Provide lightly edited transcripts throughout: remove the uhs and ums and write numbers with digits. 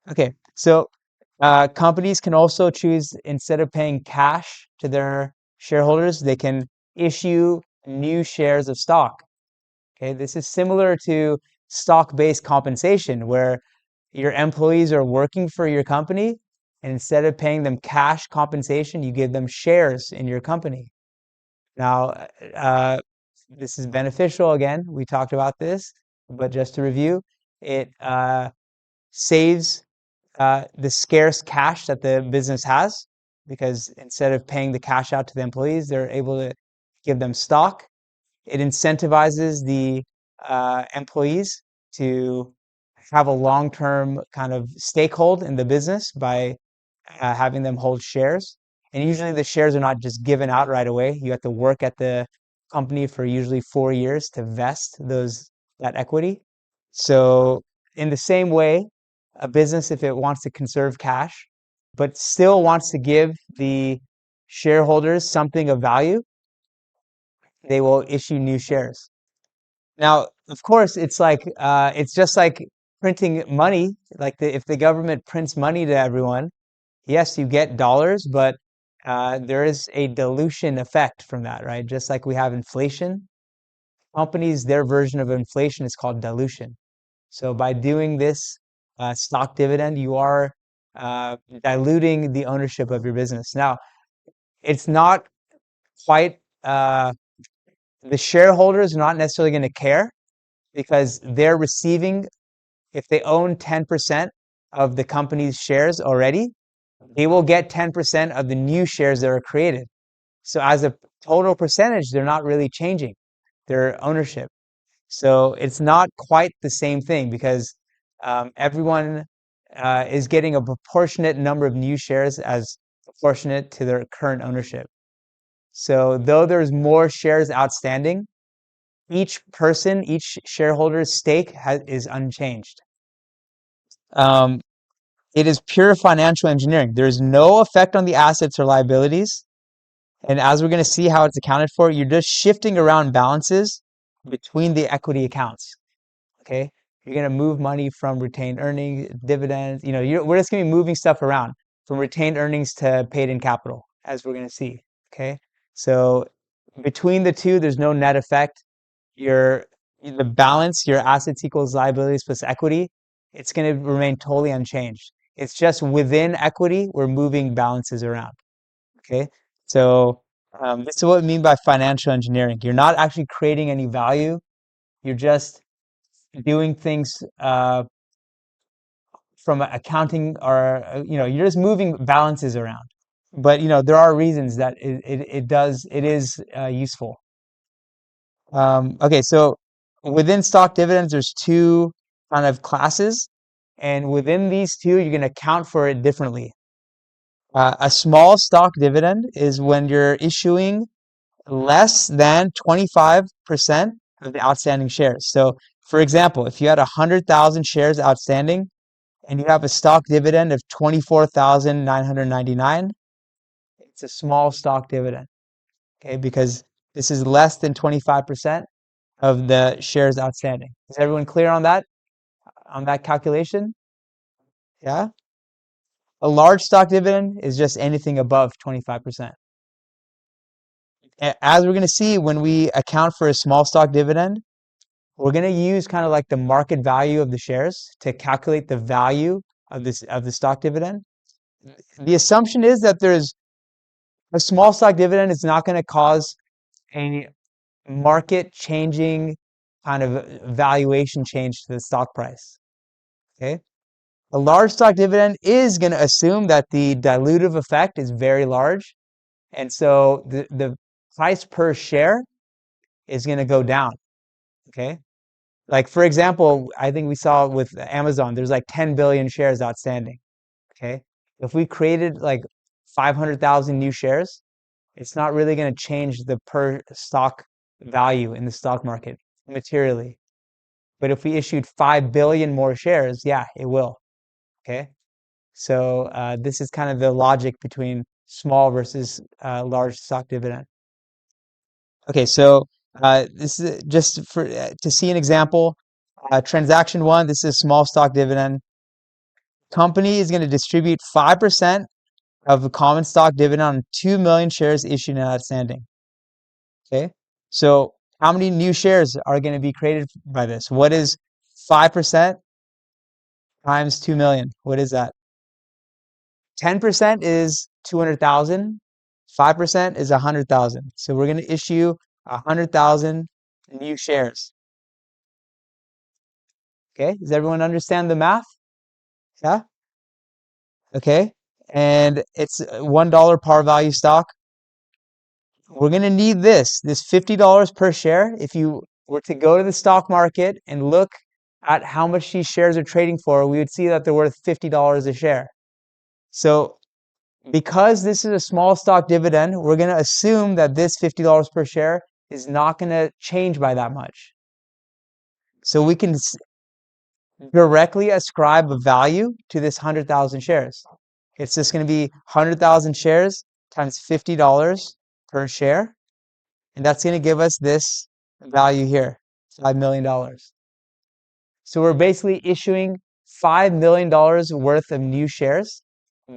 Okay, so companies can also choose, instead of paying cash to their shareholders, they can issue new shares of stock. Okay, this is similar to stock-based compensation, where your employees are working for your company, and instead of paying them cash compensation, you give them shares in your company. Now, uh, this is beneficial. Again, we talked about this, but just to review, it saves the scarce cash that the business has, because instead of paying the cash out to the employees, they're able to give them stock. It incentivizes the employees to have a long-term kind of stakehold in the business by having them hold shares. And usually the shares are not just given out right away. You have to work at the company for usually 4 years to vest that equity. So in the same way, a business, if it wants to conserve cash, but still wants to give the shareholders something of value, they will issue new shares. Now, of course, it's just like printing money. If the government prints money to everyone, yes, you get dollars, but there is a dilution effect from that, right? Just like we have inflation, companies, their version of inflation is called dilution. So by doing this stock dividend, you are diluting the ownership of your business. Now, it's not quite, the shareholders are not necessarily going to care, because they're receiving, if they own 10% of the company's shares already, they will get 10% of the new shares that are created. So as a total percentage, they're not really changing their ownership. So it's not quite the same thing, because everyone is getting a proportionate number of new shares as proportionate to their current ownership. So though there's more shares outstanding, each shareholder's stake is unchanged. Um, it is pure financial engineering. There's no effect on the assets or liabilities. And as we're going to see how it's accounted for, you're just shifting around balances between the equity accounts. Okay. You're going to move money from retained earnings, dividends. We're just going to be moving stuff around from retained earnings to paid in capital, as we're going to see. Okay. So between the two, there's no net effect. The balance, your assets equals liabilities plus equity, it's going to remain totally unchanged. It's just within equity, we're moving balances around. Okay. So this is what we mean by financial engineering. You're not actually creating any value. You're just doing things from accounting, or you're just moving balances around. But there are reasons that it is useful. Okay, so within stock dividends, there's two kind of classes, and within these two, you're going to account for it differently. A small stock dividend is when you're issuing less than 25% of the outstanding shares. So, for example, if you had 100,000 shares outstanding and you have a stock dividend of 24,999, it's a small stock dividend, okay? Because this is less than 25% of the shares outstanding. Is everyone clear on that calculation? Yeah? A large stock dividend is just anything above 25%. As we're going to see, when we account for a small stock dividend, we're going to use kind of like the market value of the shares to calculate the value of the stock dividend. The assumption is that there's a small stock dividend is not going to cause a market changing kind of valuation change to the stock price. Okay. A large stock dividend is going to assume that the dilutive effect is very large. And so the price per share is going to go down. Okay. Like, for example, I think we saw with Amazon, there's like 10 billion shares outstanding. Okay. If we created like 500,000 new shares, it's not really going to change the per stock value in the stock market materially. But if we issued 5 billion more shares, yeah, it will. Okay. So this is kind of the logic between small versus large stock dividend. Okay, so this is just to see an example. Transaction one, this is small stock dividend. company is going to distribute 5% of the common stock dividend on 2 million shares issued and outstanding. Okay, so how many new shares are going to be created by this? What is 5% times 2 million? What is that? 10% is 200,000. 5% is 100,000. So we're going to issue 100,000 new shares. Okay, does everyone understand the math? Yeah? Okay, and it's $1 par value stock. We're going to need this $50 per share. If you were to go to the stock market and look at how much these shares are trading for, we would see that they're worth $50 a share. So because this is a small stock dividend, we're going to assume that this $50 per share is not going to change by that much. So we can directly ascribe a value to this 100,000 shares. It's just going to be 100,000 shares times $50 per share. And that's going to give us this value here, $5 million. So we're basically issuing $5 million worth of new shares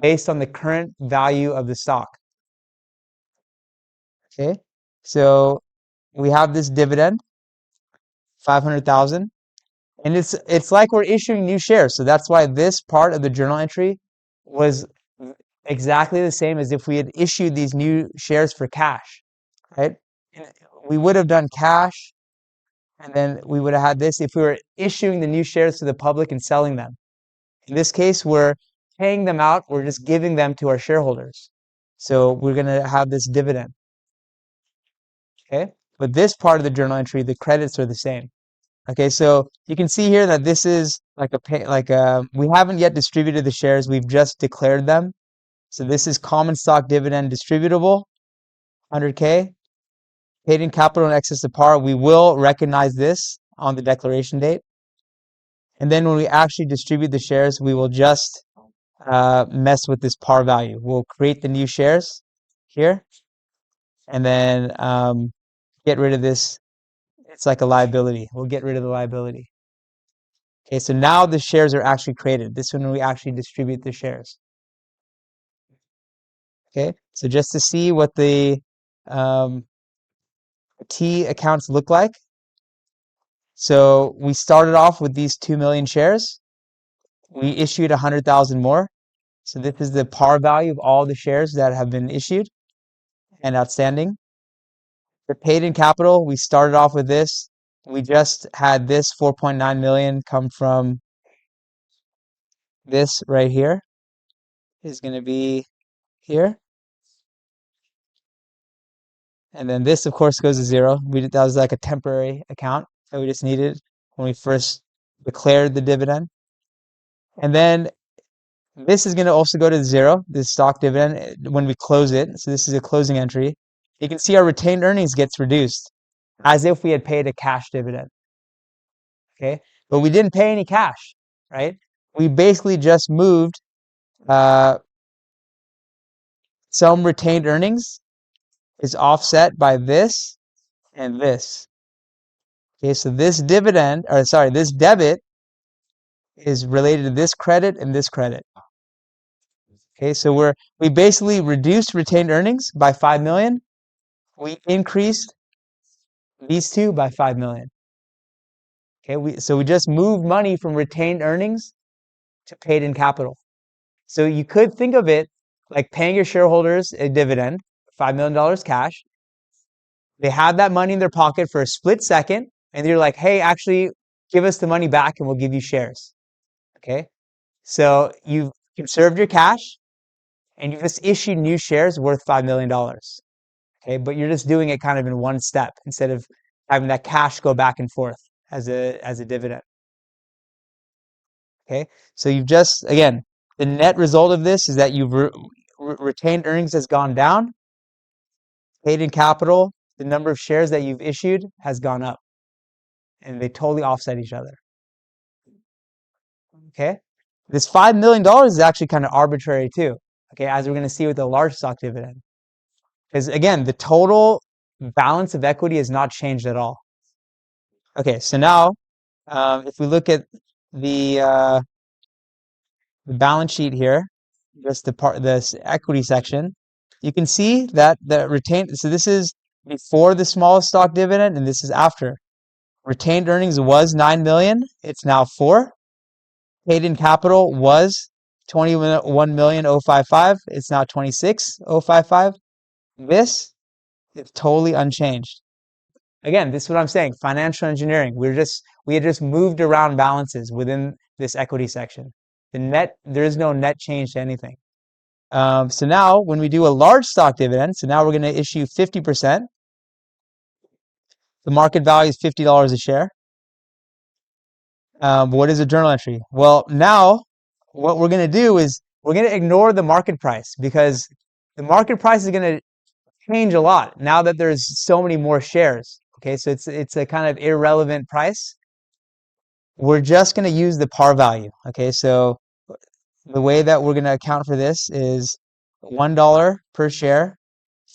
based on the current value of the stock. Okay, so we have this dividend, 500,000, and it's like we're issuing new shares. So that's why this part of the journal entry was exactly the same as if we had issued these new shares for cash, right? We would have done cash, and then we would have had this if we were issuing the new shares to the public and selling them. In this case, we're paying them out. We're just giving them to our shareholders. So we're going to have this dividend. Okay, but this part of the journal entry, the credits are the same. Okay, so you can see here that this is like we haven't yet distributed the shares. We've just declared them. So this is common stock dividend distributable, 100K. Paid in capital in excess of par. We will recognize this on the declaration date. And then when we actually distribute the shares, we will just mess with this par value. We'll create the new shares here and then get rid of this. It's like a liability. We'll get rid of the liability. Okay, so now the shares are actually created. This one we actually distribute the shares. Okay, so just to see what the T accounts look like. So we started off with these 2 million shares. We issued 100,000 more. So this is the par value of all the shares that have been issued and outstanding. The paid in capital, we started off with this. We just had this 4.9 million come from this right here. Is going to be here. And then this, of course, goes to zero. That was like a temporary account that we just needed when we first declared the dividend. And then this is going to also go to zero, this stock dividend, when we close it. So this is a closing entry. You can see our retained earnings gets reduced as if we had paid a cash dividend. Okay, but we didn't pay any cash, right? We basically just moved some retained earnings is offset by this and this. Okay, so this dividend, or sorry, this debit is related to this credit and this credit. Okay, so we basically reduced retained earnings by 5 million. We increased these two by 5 million. Okay, so we just moved money from retained earnings to paid in capital. So you could think of it like paying your shareholders a dividend, $5 million cash. They have that money in their pocket for a split second, and you're like, hey, actually, give us the money back and we'll give you shares. Okay, so you've conserved your cash and you just issued new shares worth $5 million. Okay, but you're just doing it kind of in one step instead of having that cash go back and forth as a dividend. Okay, so you've just, again, the net result of this is that you've retained earnings has gone down, paid in capital, the number of shares that you've issued has gone up, and they totally offset each other. Okay, this $5 million is actually kind of arbitrary too. Okay, as we're going to see with the large stock dividend, because again, the total balance of equity has not changed at all. Okay, so now if we look at the the balance sheet here, just this equity section, you can see that the retained, so this is before the small stock dividend and this is after. Retained earnings was 9 million, it's now 4. Paid in capital was 21,055, it's now 26,055. This is totally unchanged. Again, this is what I'm saying, financial engineering. We had just moved around balances within this equity section. There is no net change to anything. So now when we do a large stock dividend, so now we're going to issue 50%. The market value is $50 a share. What is a journal entry? Well, now what we're going to do is we're going to ignore the market price because the market price is going to change a lot now that there's so many more shares. Okay, so it's a kind of irrelevant price. We're just going to use the par value. Okay, so the way that we're going to account for this is $1 per share,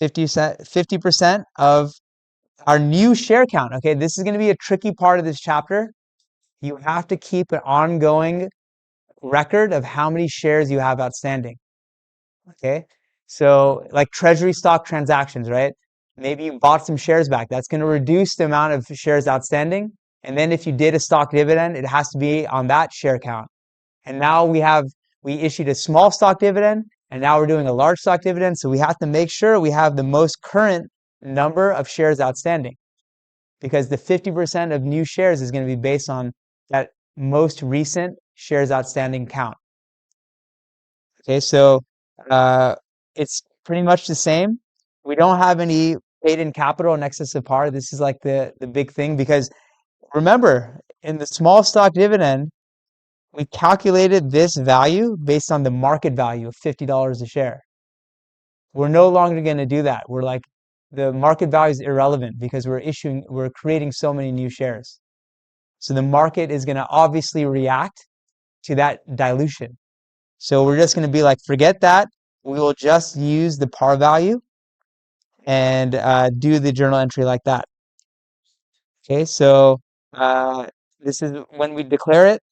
50% of our new share count. Okay, this is going to be a tricky part of this chapter. You have to keep an ongoing record of how many shares you have outstanding. Okay, so like treasury stock transactions, right? Maybe you bought some shares back. That's going to reduce the amount of shares outstanding. And then if you did a stock dividend, it has to be on that share count. And now we issued a small stock dividend, and now we're doing a large stock dividend. So we have to make sure we have the most current number of shares outstanding, because the 50% of new shares is going to be based on that most recent shares outstanding count. Okay, so it's pretty much the same. We don't have any paid in capital in excess of par. This is like the big thing, because remember, in the small stock dividend, we calculated this value based on the market value of $50 a share. We're no longer going to do that. We're like, the market value is irrelevant because we're creating so many new shares. So the market is going to obviously react to that dilution. So we're just going to be like, forget that. We will just use the par value and do the journal entry like that. Okay, so this is when we declare it.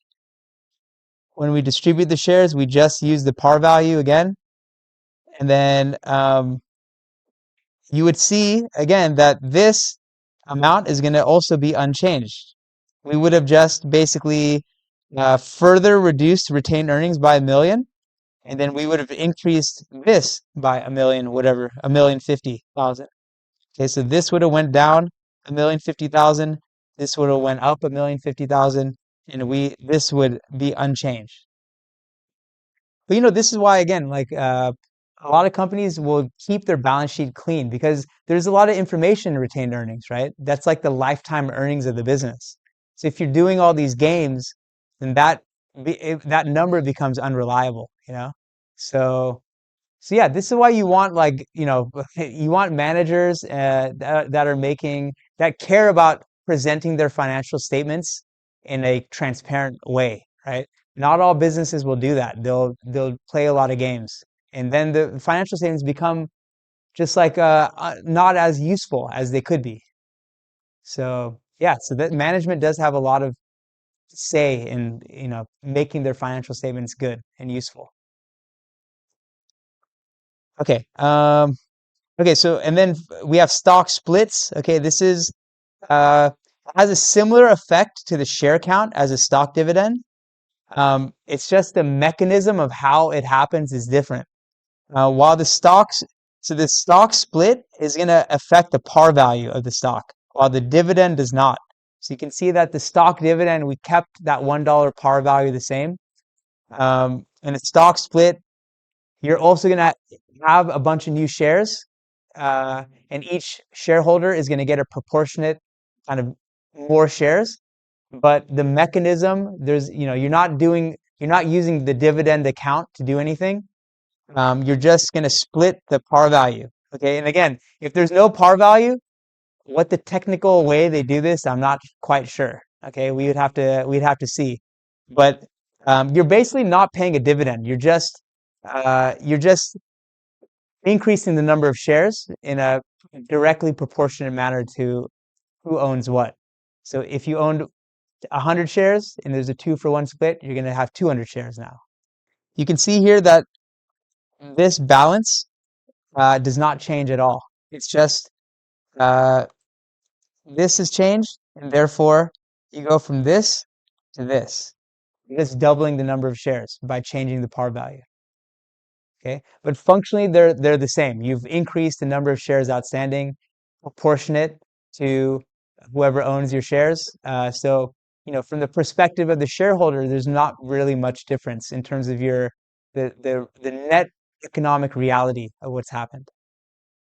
When we distribute the shares, we just use the par value again. And then you would see, again, that this amount is going to also be unchanged. We would have just basically further reduced retained earnings by $1 million. And then we would have increased this by $1 million, whatever, $1,050,000. Okay, so this would have went down $1,050,000. This would have went up $1,050,000, and this would be unchanged. But this is why, again, like a lot of companies will keep their balance sheet clean because there's a lot of information in retained earnings, right? That's like the lifetime earnings of the business. So if you're doing all these games, then that number becomes unreliable, So yeah, this is why you want you want managers that care about presenting their financial statements in a transparent way, right? Not all businesses will do that. They'll play a lot of games, and then the financial statements become just like not as useful as they could be. So yeah, so that management does have a lot of say in making their financial statements good and useful. Okay. Okay. So and then we have stock splits. Okay, this is has a similar effect to the share count as a stock dividend. It's just the mechanism of how it happens is different. While the stock split is going to affect the par value of the stock, while the dividend does not. So you can see that the stock dividend, we kept that $1 par value the same. And a stock split, you're also going to have a bunch of new shares, and each shareholder is going to get a proportionate kind of more shares. But the mechanism, you're not using the dividend account to do anything. You're just going to split the par value. Okay, and again, if there's no par value, what the technical way they do this, I'm not quite sure. Okay, we'd have to see. But you're basically not paying a dividend. You're just increasing the number of shares in a directly proportionate manner to who owns what. So if you owned 100 shares and there's a 2-for-1 split, you're going to have 200 shares now. you can see here that this balance does not change at all. It's just uh, this has changed, and therefore you go from this to this. It's doubling the number of shares by changing the par value. Okay, but functionally they're the same. You've increased the number of shares outstanding proportionate to whoever owns your shares. So from the perspective of the shareholder, there's not really much difference in terms of the net economic reality of what's happened.